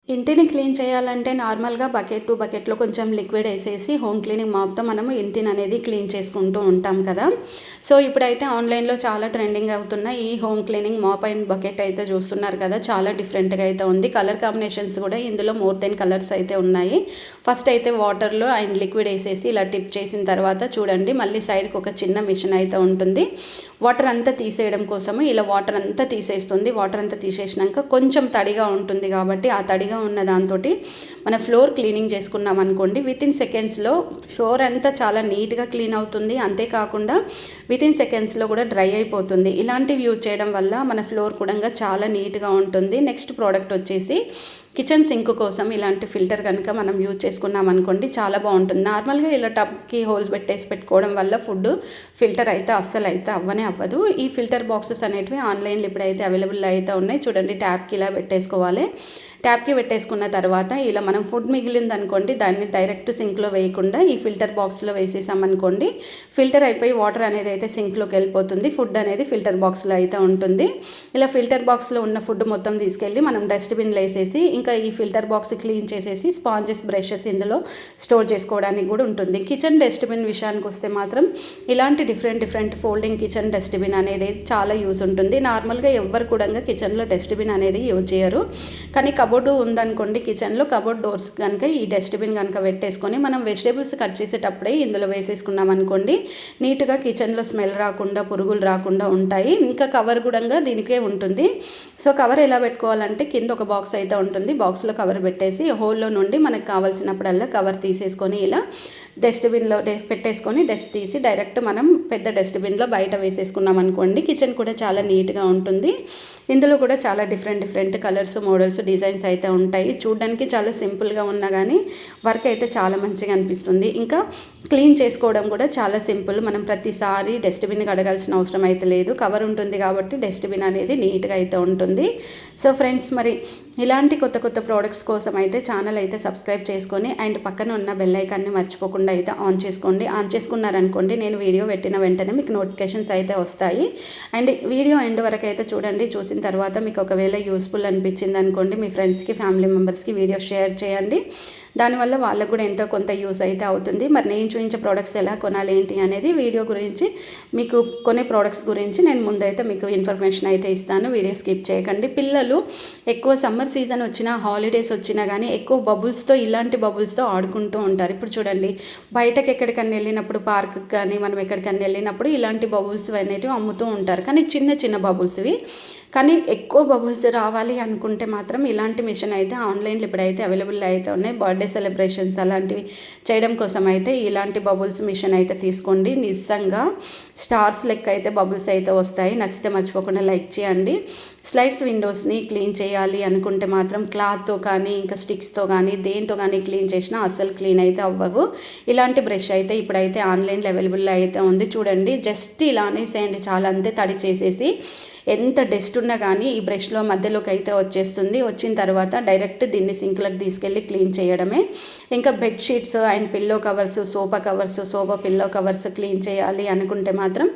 ఇంటిని క్లీన్ చేయాలంటే నార్మల్‌గా బకెట్‌లో కొంచెం లిక్విడ్ ఏసేసి హోమ్ క్లీనింగ్ మాప్‌తో మనము ఇంటిననేది క్లీన్ చేసుకుంటూ ఉంటాం కదా! సో, ఇప్పుడైతే ఆన్‌లైన్‌లో చాలా ట్రెండింగ్ అవుతున్న ఈ home cleaning mop and bucket అయితే చూస్తున్నారు కదా! చాలా డిఫరెంట్‌గా అయితే ఉంది. కలర్ కాంబినేషన్స్ కూడా ఇందులో మోర్ దెన్ కలర్స్ అయితే ఉన్నాయి. ఫస్ట్ అయితే వాటర్‌లో అండ్ లిక్విడ్ ఏసేసి ఇలా టిప్ చేసిన తర్వాత చూడండి మళ్ళీ సైడ్‌కి ఒక చిన్న మిషన్ అయితే ఉంటుంది. వాటర్ అంతా తీసేయడం కోసము ఇలా వాటర్ అంతా తీసేస్తుంది. వాటర్ అంతా తీసేసినాక కొంచెం తడిగా ఉంటుంది కాబట్టి ఆ తడిగా ఉన్న దాంతోటి మన ఫ్లోర్ క్లీనింగ్ చేసుకున్నాం అనుకోండి వితిన్ సెకండ్స్లో ఫ్లోర్ అంతా చాలా నీట్గా క్లీన్ అవుతుంది. అంతేకాకుండా వితిన్ సెకండ్స్లో కూడా డ్రై అయిపోతుంది. ఇలాంటివి యూజ్ చేయడం వల్ల మన ఫ్లోర్ కూడా చాలా నీట్గా ఉంటుంది. నెక్స్ట్ ప్రోడక్ట్ వచ్చేసి కిచెన్ సింక్ కోసం ఇలాంటి ఫిల్టర్ కనుక మనం యూజ్ చేసుకున్నాం అనుకోండి చాలా బాగుంటుంది. నార్మల్గా ఇలా టబ్కి హోల్స్ పెట్టుకోవడం వల్ల ఫుడ్ ఫిల్టర్ అయితే అస్సలు అయితే అవ్వదు. ఈ ఫిల్టర్ బాక్సెస్ అనేటివి ఆన్లైన్లో ఇప్పుడైతే అవైలబుల్ అయితే ఉన్నాయి. చూడండి ట్యాప్కి ఇలా పెట్టేసుకోవాలి. ట్యాప్కి పెట్టేసుకున్న తర్వాత ఇలా మనం ఫుడ్ మిగిలింది అనుకోండి దాన్ని డైరెక్ట్ సింక్లో వేయకుండా ఈ ఫిల్టర్ బాక్స్లో వేసేసామనుకోండి ఫిల్టర్ అయిపోయి వాటర్ అనేది అయితే సింక్లోకి వెళ్ళిపోతుంది. ఫుడ్ అనేది ఫిల్టర్ బాక్స్లో అయితే ఉంటుంది. ఇలా ఫిల్టర్ బాక్స్లో ఉన్న ఫుడ్ మొత్తం తీసుకెళ్ళి మనం డస్ట్బిన్లో వేసేసి ఇంకా ఈ ఫిల్టర్ బాక్స్ క్లీన్ చేసేసి స్పాంజెస్ బ్రషెస్ ఇందులో స్టోర్ చేసుకోవడానికి కూడా ఉంటుంది. కిచెన్ డస్ట్బిన్ విషయానికి వస్తే మాత్రం ఇలాంటి డిఫరెంట్ ఫోల్డింగ్ కిచెన్ డస్ట్బిన్ అనేది చాలా యూజ్ ఉంటుంది. నార్మల్గా ఎవ్వరు కూడా కిచెన్లో డస్ట్బిన్ అనేది యూజ్ చేయరు. కానీ కబోర్డు ఉందనుకోండి కిచెన్లో కబోర్డ్ డోర్స్ కనుక ఈ డస్ట్బిన్ కనుక పెట్టేసుకొని మనం వెజిటేబుల్స్ కట్ చేసేటప్పుడే ఇందులో వేసేసుకున్నాం అనుకోండి నీట్గా కిచెన్లో స్మెల్ రాకుండా పురుగులు రాకుండా ఉంటాయి. ఇంకా కవర్ కూడా దీనికే ఉంటుంది. సో కవర్ ఎలా పెట్టుకోవాలంటే కింద ఒక బాక్స్ అయితే ఉంటుంది. బాక్స్లో కవర్ పెట్టేసి హోల్లో నుండి మనకు కావాల్సినప్పుడల్లా కవర్ తీసేసుకొని ఇలా డస్ట్బిన్లో పెట్టేసుకొని డస్ట్ తీసి డైరెక్ట్ మనం పెద్ద డస్ట్బిన్లో బయట వేసేసుకున్నాం అనుకోండి కిచెన్ కూడా చాలా నీట్గా ఉంటుంది. ఇందులో కూడా చాలా డిఫరెంట్ కలర్స్ మోడల్స్ డిజైన్స్ అయితే ఉంటాయి. చూడడానికి చాలా సింపుల్గా ఉన్నా కానీ వర్క్ అయితే చాలా మంచిగా అనిపిస్తుంది. ఇంకా క్లీన్ చేసుకోవడం కూడా చాలా సింపుల్. మనం ప్రతిసారి డస్ట్బిన్ కడగాల్సిన అవసరం అయితే లేదు. కవర్ ఉంటుంది కాబట్టి డస్ట్బిన్ అనేది నీట్గా అయితే ఉంటుంది. సో ఫ్రెండ్స్ మరి ఇలాంటి కొత్త ప్రోడక్ట్స్ కోసం అయితే ఛానల్ అయితే సబ్స్క్రైబ్ చేసుకొని అండ్ పక్కన ఉన్న బెల్ ఐకాన్ని మర్చిపోకుండా అయితే ఆన్ చేసుకోండి. ఆన్ చేసుకున్నారనుకోండి నేను వీడియో పెట్టిన వెంటనే మీకు నోటిఫికేషన్స్ అయితే వస్తాయి. అండ్ వీడియో ఎండ్ వరకు అయితే చూడండి. చూసిన తర్వాత మీకు ఒకవేళ యూస్ఫుల్ అనిపించింది అనుకోండి మీ ఫ్రెండ్స్కి ఫ్యామిలీ మెంబర్స్కి వీడియో షేర్ చేయండి. దానివల్ల వాళ్ళకు కూడా ఎంతో కొంత యూస్ అయితే అవుతుంది. మరి నేను చూపించే ప్రోడక్ట్స్ ఎలా కొనాలి ఏంటి అనేది వీడియో గురించి మీకు కొనే ప్రోడక్ట్స్ గురించి నేను ముందైతే మీకు ఇన్ఫర్మేషన్ అయితే ఇస్తాను. వీడియో స్కిప్ చేయకండి. పిల్లలు ఎక్కువ సమ్మర్ సీజన్ వచ్చినా హాలిడేస్ వచ్చినా కానీ ఎక్కువ బబుల్స్తో ఇలాంటి బబుల్స్తో ఆడుకుంటూ ఉంటారు. ఇప్పుడు చూడండి బయటకు ఎక్కడికన్నా వెళ్ళినప్పుడు పార్క్కి కానీ మనం ఎక్కడికన్నా వెళ్ళినప్పుడు ఇలాంటి బబుల్స్ అనేటివి అమ్ముతూ ఉంటారు. కానీ చిన్న బబుల్స్వి కానీ ఎక్కువ బబుల్స్ రావాలి అనుకుంటే మాత్రం ఇలాంటి మిషన్ అయితే ఆన్లైన్లో ఇప్పుడైతే అవైలబుల్ అయితే ఉన్నాయి. బర్త్డే సెలబ్రేషన్స్ అలాంటివి చేయడం కోసం అయితే ఇలాంటి బబుల్స్ మిషన్ అయితే తీసుకోండి. నిజంగా స్టార్స్ లెక్క అయితే బబుల్స్ అయితే వస్తాయి. నచ్చితే మర్చిపోకుండా లైక్ చేయండి. స్లైడ్స్ విండోస్ని క్లీన్ చేయాలి అనుకుంటే మాత్రం క్లాత్తో కానీ ఇంకా స్టిక్స్తో కానీ దేంతో కానీ క్లీన్ చేసినా అస్సలు క్లీన్ అయితే అవ్వవు. ఇలాంటి బ్రష్ అయితే ఇప్పుడైతే ఆన్లైన్లో అవైలబుల్ అయితే ఉంది. చూడండి జస్ట్ ఇలానే చేయండి చాలా అంతే తడి చేసేసి ఎంత డస్ట్ ఉన్నా కానీ ఈ బ్రష్లో మధ్యలోకి అయితే వచ్చేస్తుంది. వచ్చిన తర్వాత డైరెక్ట్ దీన్ని సింక్లకు తీసుకెళ్ళి క్లీన్ చేయడమే. ఇంకా bedsheets and pillow covers sofa pillow covers clean చేయాలి అనుకుంటే మాత్రం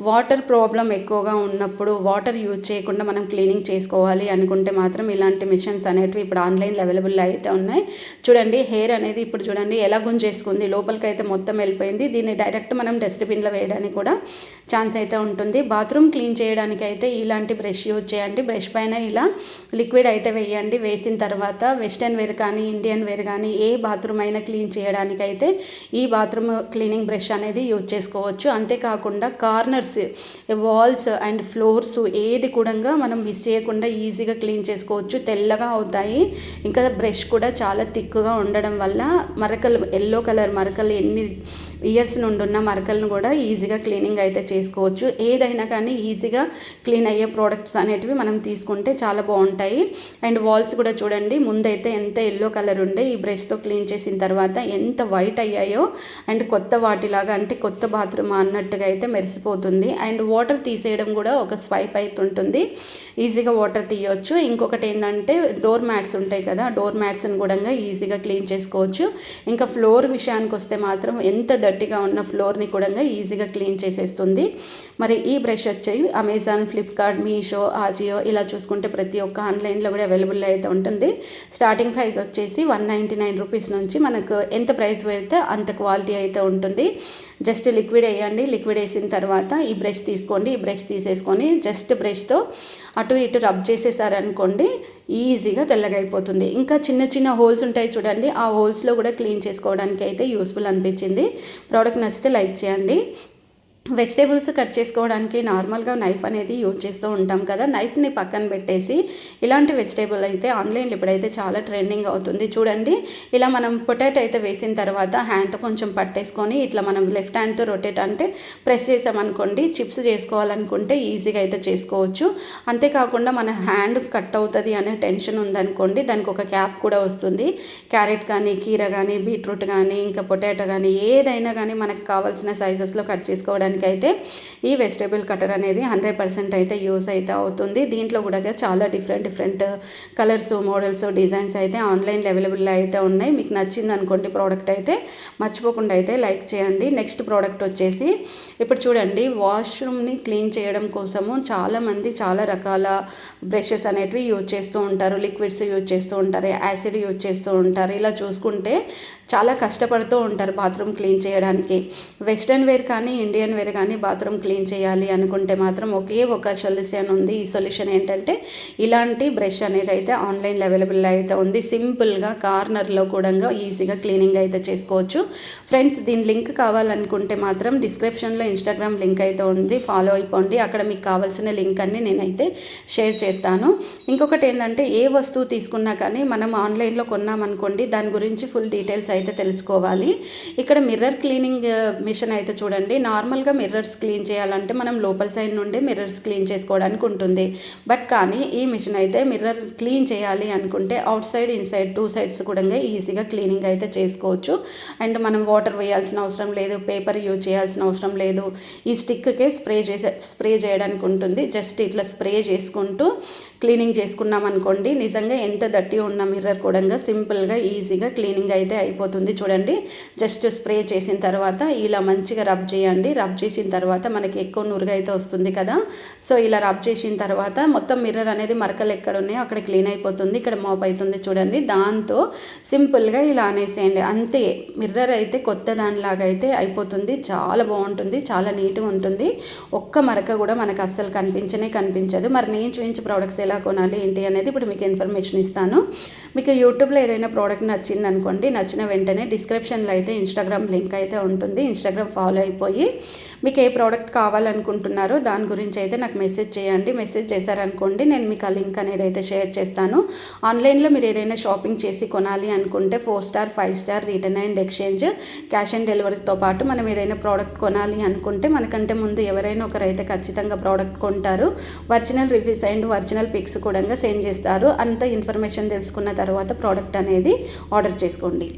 వాటర్ ప్రాబ్లం ఎక్కువగా ఉన్నప్పుడు వాటర్ యూజ్ చేయకుండా మనం క్లీనింగ్ చేసుకోవాలి అనుకుంటే మాత్రం ఇలాంటి మిషన్స్ అనేటివి ఇప్పుడు ఆన్లైన్లో అవైలబుల్ అయితే ఉన్నాయి. చూడండి హెయిర్ అనేది ఇప్పుడు చూడండి ఎలా గుంజేసుకుంది లోపలికి అయితే మొత్తం వెళ్ళిపోయింది. దీన్ని డైరెక్ట్ మనం డస్ట్బిన్లో వేయడానికి కూడా ఛాన్స్ అయితే ఉంటుంది. బాత్రూమ్ క్లీన్ చేయడానికి అయితే ఇలాంటి బ్రష్ యూజ్ చేయండి. బ్రష్ పైన ఇలా లిక్విడ్ అయితే వేయండి. వేసిన తర్వాత వెస్టర్న్ వేర్ కానీ ఇండియన్ వేర్ కానీ ఏ బాత్రూమ్ అయినా క్లీన్ చేయడానికైతే ఈ బాత్రూమ్ క్లీనింగ్ బ్రష్ అనేది యూజ్ చేసుకోవచ్చు. అంతేకాకుండా కార్నర్స్ వాల్స్ అండ్ ఫ్లోర్స్ ఏది కూడా మనం మిస్ చేయకుండా ఈజీగా క్లీన్ చేసుకోవచ్చు. తెల్లగా అవుతాయి. ఇంకా బ్రష్ కూడా చాలా థిక్గా ఉండడం వల్ల మరకలు ఎల్లో కలర్ మరకలు ఎన్ని ఇయర్స్ నుండి ఉన్న మరకలను కూడా ఈజీగా క్లీనింగ్ అయితే చేసుకోవచ్చు. ఏదైనా కానీ ఈజీగా క్లీన్ అయ్యే ప్రోడక్ట్స్ అనేటివి మనం తీసుకుంటే చాలా బాగుంటాయి. అండ్ వాల్స్ కూడా చూడండి ముందైతే ఎంత ఎల్లో కలర్ ఉండే ఈ బ్రష్తో క్లీన్ చేసిన తర్వాత ఎంత వైట్ అయ్యాయో అండ్ కొత్త వాటిలాగా అంటే కొత్త బాత్రూమ్ అన్నట్టుగా అయితే మెరిసిపోతుంది. అండ్ వాటర్ తీసేయడం కూడా ఒక స్వైప్ అయితే ఉంటుంది. ఈజీగా వాటర్ తీయవచ్చు. ఇంకొకటి ఏంటంటే డోర్ మ్యాట్స్ ఉంటాయి కదా డోర్ మ్యాట్స్ని కూడా ఈజీగా క్లీన్ చేసుకోవచ్చు. ఇంకా ఫ్లోర్ విషయానికి వస్తే మాత్రం ఎంత డర్టీగా ఉన్న ఫ్లోర్ని కూడా ఈజీగా క్లీన్ చేసేస్తుంది. మరి ఈ బ్రష్ వచ్చి అమెజాన్, ఫ్లిప్కార్ట్, మీషో, ఆజియో ఇలా చూసుకుంటే ప్రతి ఒక్క ఆన్లైన్లో కూడా అవైలబుల్ అయితే ఉంటుంది. స్టార్టింగ్ ప్రైస్ వచ్చేసి 199 రూపీస్ నుంచి మనకు ఎంత ప్రైస్ పెడితే అంత క్వాలిటీ అయితే ఉంటుంది. జస్ట్ లిక్విడ్ వేయండి. లిక్విడ్ వేసిన తర్వాత ఈ బ్రష్ తీసుకోండి. ఈ బ్రష్ తీసేసుకొని జస్ట్ బ్రష్తో అటు ఇటు రబ్ చేసేసారనుకోండి, ఈజీగా తెల్లగా అయిపోతుంది. ఇంకా చిన్న చిన్న హోల్స్ ఉంటాయి చూడండి, ఆ హోల్స్లో కూడా క్లీన్ చేసుకోవడానికి అయితే యూస్ఫుల్ అనిపించింది. ప్రోడక్ట్ నచ్చితే లైక్ చేయండి. వెజిటేబుల్స్ కట్ చేసుకోవడానికి నార్మల్గా నైఫ్ అనేది యూజ్ చేస్తూ ఉంటాం కదా, నైఫ్ని పక్కన పెట్టేసి ఇలాంటి వెజిటేబుల్ అయితే ఆన్లైన్లో ఇప్పుడైతే చాలా ట్రెండింగ్ అవుతుంది. చూడండి, ఇలా మనం పొటాటో అయితే వేసిన తర్వాత హ్యాండ్తో కొంచెం పట్టేసుకొని ఇట్లా మనం లెఫ్ట్ హ్యాండ్తో రొటేట్ అంటే ప్రెస్ చేసామనుకోండి, చిప్స్ చేసుకోవాలనుకుంటే ఈజీగా అయితే చేసుకోవచ్చు. అంతేకాకుండా మన హ్యాండ్ కట్ అవుతుంది అనే టెన్షన్ ఉందనుకోండి, దానికి ఒక క్యాప్ కూడా వస్తుంది. క్యారెట్ కానీ, కీర కానీ, బీట్రూట్ కానీ, ఇంకా పొటాటో కానీ ఏదైనా కానీ మనకు కావాల్సిన సైజెస్లో కట్ చేసుకోవడానికి అయితే ఈ వెజిటేబుల్ కటర్ అనేది 100% అయితే యూస్ అయితే అవుతుంది. దీంట్లో కూడా చాలా డిఫరెంట్ కలర్స్, మోడల్స్, డిజైన్స్ అయితే ఆన్లైన్లో అవైలబుల్ అయితే ఉన్నాయి. మీకు నచ్చింది అనుకోండి ప్రోడక్ట్ అయితే మర్చిపోకుండా అయితే లైక్ చేయండి. నెక్స్ట్ ప్రోడక్ట్ వచ్చేసి ఇప్పుడు చూడండి, వాష్రూమ్ని క్లీన్ చేయడం కోసము చాలామంది చాలా రకాల బ్రషెస్ అనేటివి యూజ్ చేస్తూ ఉంటారు, లిక్విడ్స్ యూజ్ చేస్తూ ఉంటారు, యాసిడ్ యూజ్ చేస్తూ ఉంటారు. ఇలా చూసుకుంటే చాలా కష్టపడుతూ ఉంటారు బాత్రూమ్ క్లీన్ చేయడానికి. వెస్ట్రన్ వేర్ కానీ, ఇండియన్ వేర్ కానీ బాత్రూమ్ క్లీన్ చేయాలి అనుకుంటే మాత్రం ఒకే ఒక సొల్యూషన్ ఉంది. ఈ సొల్యూషన్ ఏంటంటే ఇలాంటి బ్రష్ అనేది అయితే ఆన్లైన్లో అవైలబుల్ అయితే ఉంది. సింపుల్గా కార్నర్లో కూడా ఈజీగా క్లీనింగ్ అయితే చేసుకోవచ్చు. ఫ్రెండ్స్, దీని లింక్ కావాలనుకుంటే మాత్రం డిస్క్రిప్షన్లో ఇన్స్టాగ్రామ్ లింక్ అయితే ఉంది, ఫాలో అయిపోండి. అక్కడ మీకు కావాల్సిన లింక్ అన్ని నేనైతే షేర్ చేస్తాను. ఇంకొకటి ఏంటంటే, ఏ వస్తువు తీసుకున్నా కానీ మనం ఆన్లైన్లో కొన్నామనుకోండి, దాని గురించి ఫుల్ డీటెయిల్స్ అయితే తెలుసుకోవాలి. ఇక్కడ మిర్రర్ క్లీనింగ్ మిషన్ అయితే చూడండి, నార్మల్గా మిర్రర్స్ క్లీన్ చేయాలంటే మనం లోపల సైడ్ నుండి మిర్రర్స్ క్లీన్ చేసుకోవడానికి ఉంటుంది. బట్ కానీ ఈ మిషన్ అయితే మిర్రర్ క్లీన్ చేయాలి అనుకుంటే అవుట్ సైడ్, ఇన్సైడ్ 2 సైడ్స్ కూడా ఈజీగా క్లీనింగ్ అయితే చేసుకోవచ్చు. అండ్ మనం వాటర్ వేయాల్సిన అవసరం లేదు, పేపర్ యూజ్ చేయాల్సిన అవసరం లేదు. ఈ స్టిక్కే స్ప్రే చేయడానికి ఉంటుంది. జస్ట్ ఇట్లా స్ప్రే చేసుకుంటూ క్లీనింగ్ చేసుకున్నాం అనుకోండి, నిజంగా ఎంత దట్టి ఉన్న మిర్రర్ కూడా సింపుల్గా ఈజీగా క్లీనింగ్ అయితే అయిపోతుంది. చూడండి, జస్ట్ స్ప్రే చేసిన తర్వాత ఇలా మంచిగా రబ్ చేయండి. రబ్ చేసిన తర్వాత మనకి ఎక్కువ నురుగు అయితే వస్తుంది కదా, సో ఇలా రబ్ చేసిన తర్వాత మొత్తం మిర్రర్ అనేది మరకలు ఎక్కడ ఉన్నాయో అక్కడ క్లీన్ అయిపోతుంది. ఇక్కడ మాప్ అవుతుంది చూడండి. దాంతో సింపుల్గా ఇలా అనేసేయండి, అంతే. మిర్రర్ అయితే కొత్త దానిలాగా అయితే అయిపోతుంది. చాలా బాగుంటుంది, చాలా నీట్గా ఉంటుంది. ఒక్క మరక కూడా మనకు అస్సలు కనిపించదు. మరి నేను చూపించే ప్రోడక్ట్స్ ఎలా కొనాలి ఏంటి అనేది ఇప్పుడు మీకు ఇన్ఫర్మేషన్ ఇస్తాను. మీకు యూట్యూబ్లో ఏదైనా ప్రోడక్ట్ నచ్చింది అనుకోండి, నచ్చిన వెంటనే డిస్క్రిప్షన్లో అయితే ఇన్స్టాగ్రామ్ లింక్ అయితే ఉంటుంది. ఇన్స్టాగ్రామ్ ఫాలో అయిపోయి మీకు ఏ ప్రోడక్ట్ కావాలనుకుంటున్నారో దాని గురించి అయితే నాకు మెసేజ్ చేయండి. మెసేజ్ చేశారనుకోండి, నేను మీకు ఆ లింక్ అనేది అయితే షేర్ చేస్తాను. ఆన్లైన్లో మీరు ఏదైనా షాపింగ్ చేసి కొనాలి అనుకుంటే 4 star, 5 star, return and exchange, cash on డెలివరీతో పాటు మనం ఏదైనా ప్రోడక్ట్ కొనాలి అనుకుంటే మనకంటే ముందు ఎవరైనా ఒకరు అయితే ఖచ్చితంగా ప్రోడక్ట్ కొంటారు. Original reviews and original pics కూడా సెండ్ చేస్తారు. అంత ఇన్ఫర్మేషన్ తెలుసుకున్న తర్వాత ప్రోడక్ట్ అనేది ఆర్డర్ చేసుకోండి.